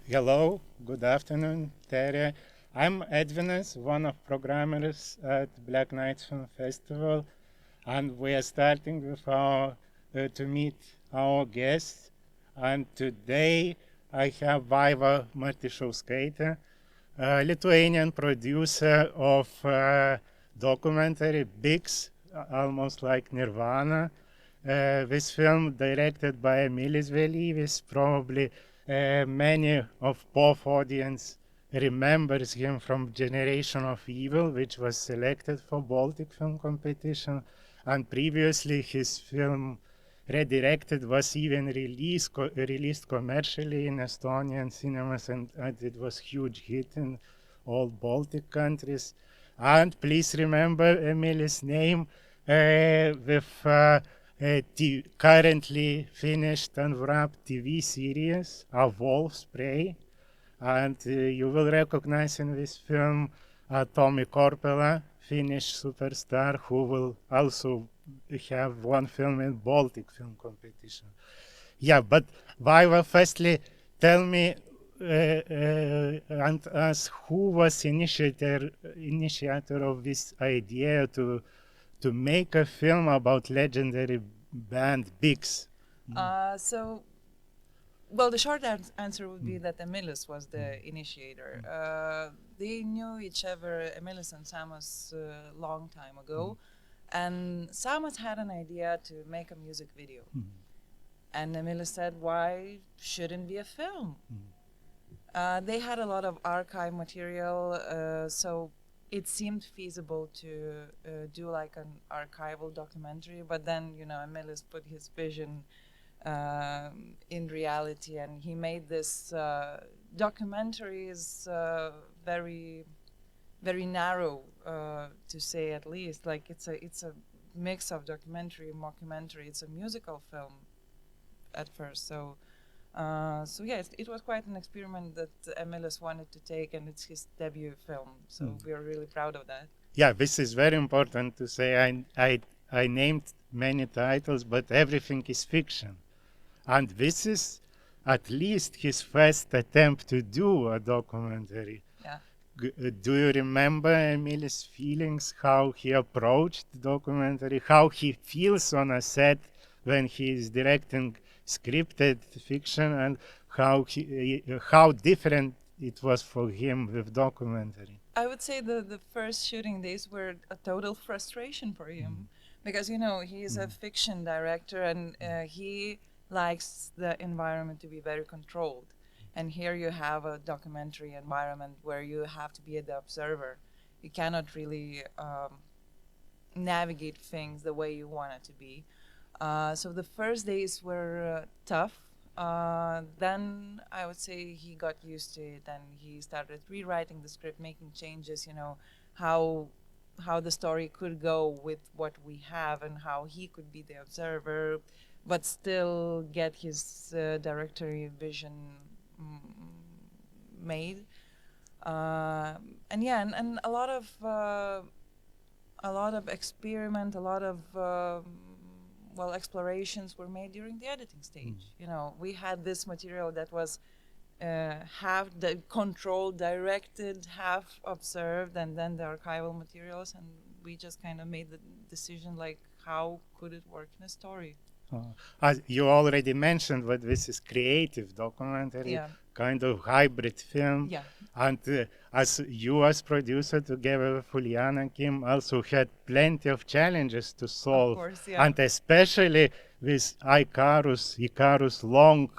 Hello, good afternoon, Terry. I'm Edvinas, one of programmers at Black Nights Film Festival, and we are starting with to meet our guests. And today I have Vaiva Martisauskaite, a Lithuanian producer of documentary BIX Almost like Nirvana. This film directed by Emilis Vėlyvis, probably many of PÖFF audience remembers him from Generation of Evil, which was selected for Baltic film competition, and previously his film Redirected was even released commercially in Estonian cinemas, and it was huge hit in all Baltic countries. And please remember Emilis' name with currently finished and wrapped TV series, A Wolf's Prey, and you will recognize in this film Tommy Korpela, Finnish superstar, who will also have one film in Baltic film competition. Yeah, but Vaiva, firstly, tell me and us who was initiator of this idea to make a film about legendary band BIX? Well, the short answer would be that Emilis was the initiator. They knew each other, Emilis and Samas, a long time ago. And Samas had an idea to make a music video. And Emilis said, why shouldn't be a film? They had a lot of archive material, so it seemed feasible to do like an archival documentary. But then, Emilis put his vision in reality, and he made this documentary is very, very narrow, to say at least. Like it's a mix of documentary, mockumentary. It's a musical film at first. So yes, it was quite an experiment that Emilis wanted to take, and it's his debut film. So we are really proud of that. Yeah, this is very important to say. I named many titles, but everything is fiction. And this is at least his first attempt to do a documentary. Yeah. Do you remember Emilis' feelings, how he approached the documentary, how he feels on a set when he is directing scripted fiction, and how different it was for him with documentary? I would say the first shooting days were a total frustration for him, because he is a fiction director, and he likes the environment to be very controlled. And here you have a documentary environment where you have to be the observer. You cannot really navigate things the way you want it to be. So the first days were tough. Then I would say he got used to it, and he started rewriting the script, making changes, how the story could go with what we have, and how he could be the observer, but still get his directorial vision made. And a lot of experiment, a lot of explorations were made during the editing stage. We had this material that was half controlled, directed, half observed, and then the archival materials, and we just kind of made the decision, like, how could it work in a story? As you already mentioned, but this is creative documentary, kind of hybrid film. Yeah. And as you as producer together with Juliana Kim also had plenty of challenges to solve. Of course, yeah. And especially with Ikarus long,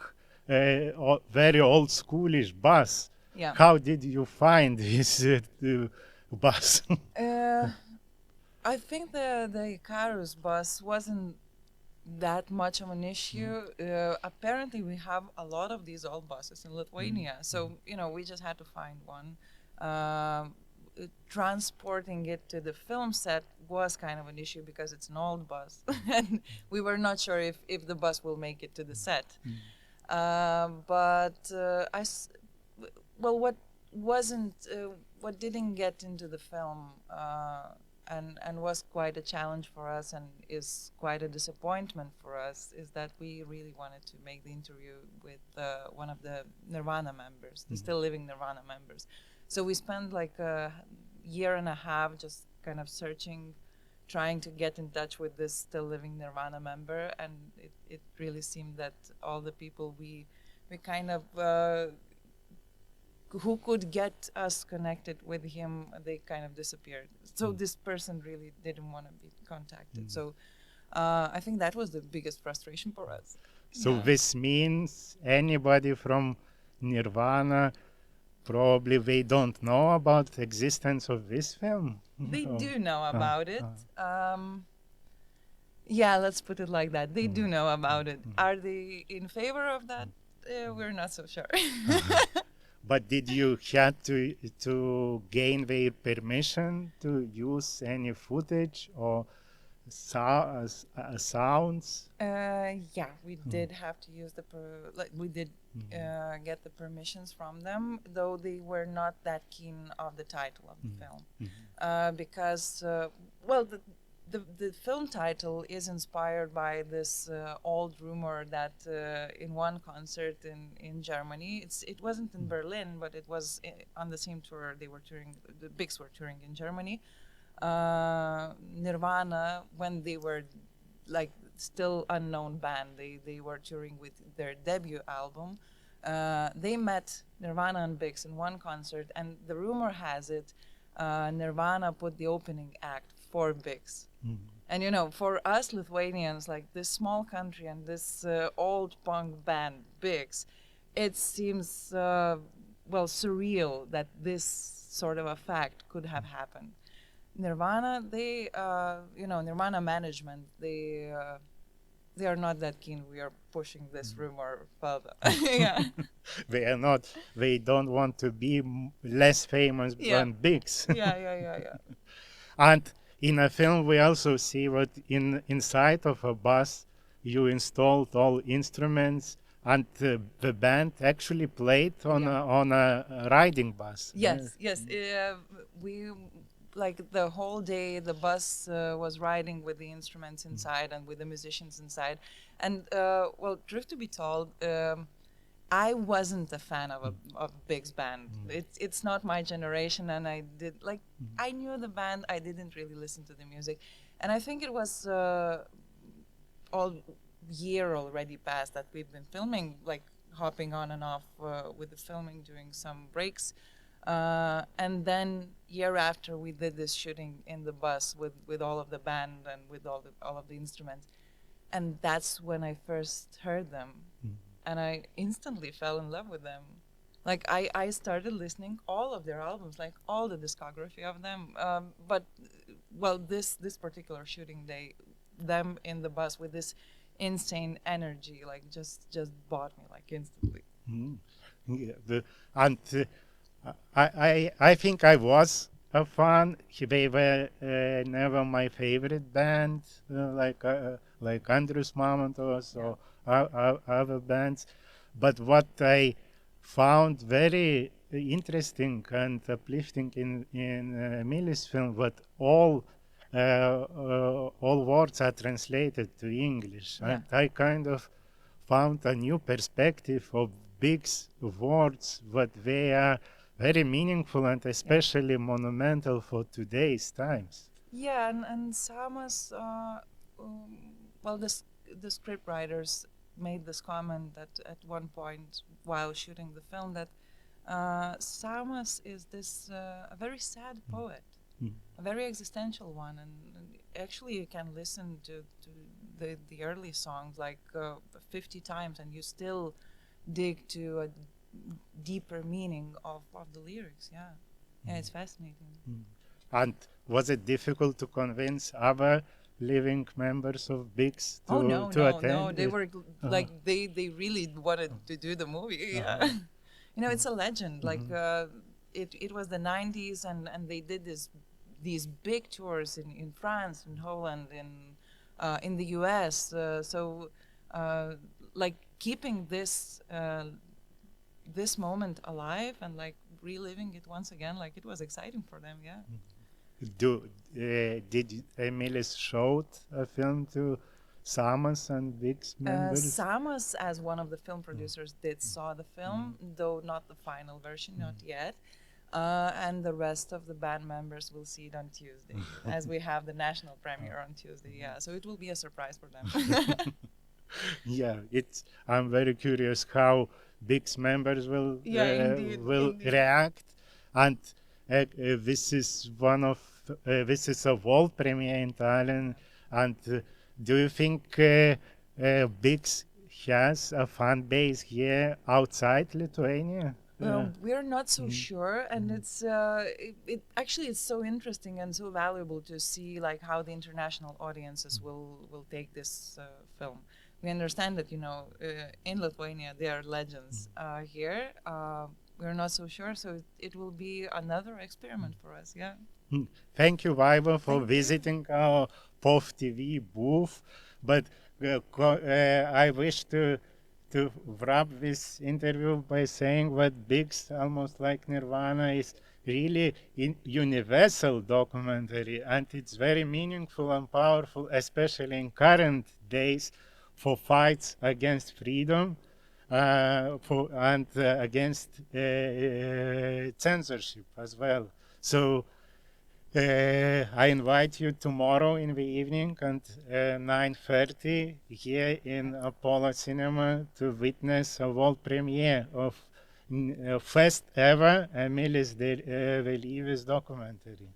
very old schoolish bus. Yeah. How did you find this bus? I think the Ikarus bus wasn't that much of an issue. Apparently we have a lot of these old buses in Lithuania, so we just had to find one. Transporting it to the film set was kind of an issue because it's an old bus and we were not sure if the bus will make it to the set. What didn't get into the film and was quite a challenge for us and is quite a disappointment for us, is that we really wanted to make the interview with one of the Nirvana members, the still living Nirvana members. So we spent like a year and a half just kind of searching, trying to get in touch with this still living Nirvana member, and it really seemed that all the people we kind of who could get us connected with him, they kind of disappeared. So this person really didn't want to be contacted. So I think that was the biggest frustration for us. So this means anybody from Nirvana, probably they don't know about the existence of this film? They do know about it. Yeah, let's put it like that. They do know about it. Are they in favor of that? We're not so sure. But did you have to gain their permission to use any footage or sounds? Yeah, we did have to use we did get the permissions from them, though they were not that keen of the title of the film, because well, the film title is inspired by this old rumor that in one concert in Germany, it wasn't in Berlin, but it was on the same tour they were touring. The BIX were touring in Germany. Nirvana, when they were like still unknown band, they were touring with their debut album. They met Nirvana and BIX in one concert, and the rumor has it Nirvana put the opening act for BIX. And you know, for us Lithuanians, like this small country and this old punk band BIX, it seems well surreal that this sort of a fact could have happened. Nirvana, they Nirvana management, they are not that keen. We are pushing this rumor further. Yeah. They don't want to be less famous than BIX. Yeah. And in a film, we also see that inside of a bus, you installed all instruments, and the band actually played on a riding bus. Yes. We like the whole day the bus was riding with the instruments inside and with the musicians inside. And well, truth to be told, I wasn't a fan of BIX band. It's not my generation, and I knew the band. I didn't really listen to the music, and I think it was all year already past that we've been filming, like hopping on and off with the filming, doing some breaks, and then year after we did this shooting in the bus with all of the band and with all of the instruments, and that's when I first heard them. And I instantly fell in love with them. Like I started listening all of their albums, like all the discography of them. But well, this particular shooting day, them in the bus with this insane energy, like just bought me like instantly. Yeah, I think I was a fan. They were never my favorite band, like Andrius Mamontovas or other bands. But what I found very interesting and uplifting in Emilis' film, that all words are translated to English. And I kind of found a new perspective of BIX words, that they are very meaningful and especially monumental for today's times. Yeah, and Samas, well, the script writers made this comment that at one point while shooting the film, that Samas is this a very sad poet, a very existential one, and actually you can listen to the early songs like 50 times and you still dig to a deeper meaning of the lyrics. Yeah, it's fascinating. And was it difficult to convince other living members of BIX to attend? No, they were like they really wanted to do the movie. Yeah. You know, it's a legend. Like it was the 90s, and they did these big tours in France, in Holland, in the US. So like keeping this moment alive and like reliving it once again, like it was exciting for them. Yeah. Did Emilis showed a film to Samas and BIX members? Samas, as one of the film producers, did saw the film, though not the final version, not yet. And the rest of the band members will see it on Tuesday, as we have the national premiere on Tuesday. Yeah, so it will be a surprise for them. Yeah, I'm very curious how BIX members will Indeed. react, and this is this is a world premiere in Tallinn. And do you think BIX has a fan base here outside Lithuania? We're not so sure, and it's it's so interesting and so valuable to see like how the international audiences will take this film. We understand that in Lithuania they are legends. Here we're not so sure, so it will be another experiment for us. Yeah. Thank you, Vaiva, for visiting our PÖFF TV booth. But I wish to wrap this interview by saying that BIX Almost Nirvana is really universal documentary, and it's very meaningful and powerful, especially in current days, for fights against freedom and against censorship as well. So I invite you tomorrow in the evening at 9:30 here in Apollo Cinema to witness a world premiere of first ever Emilis Vėlyvis documentary.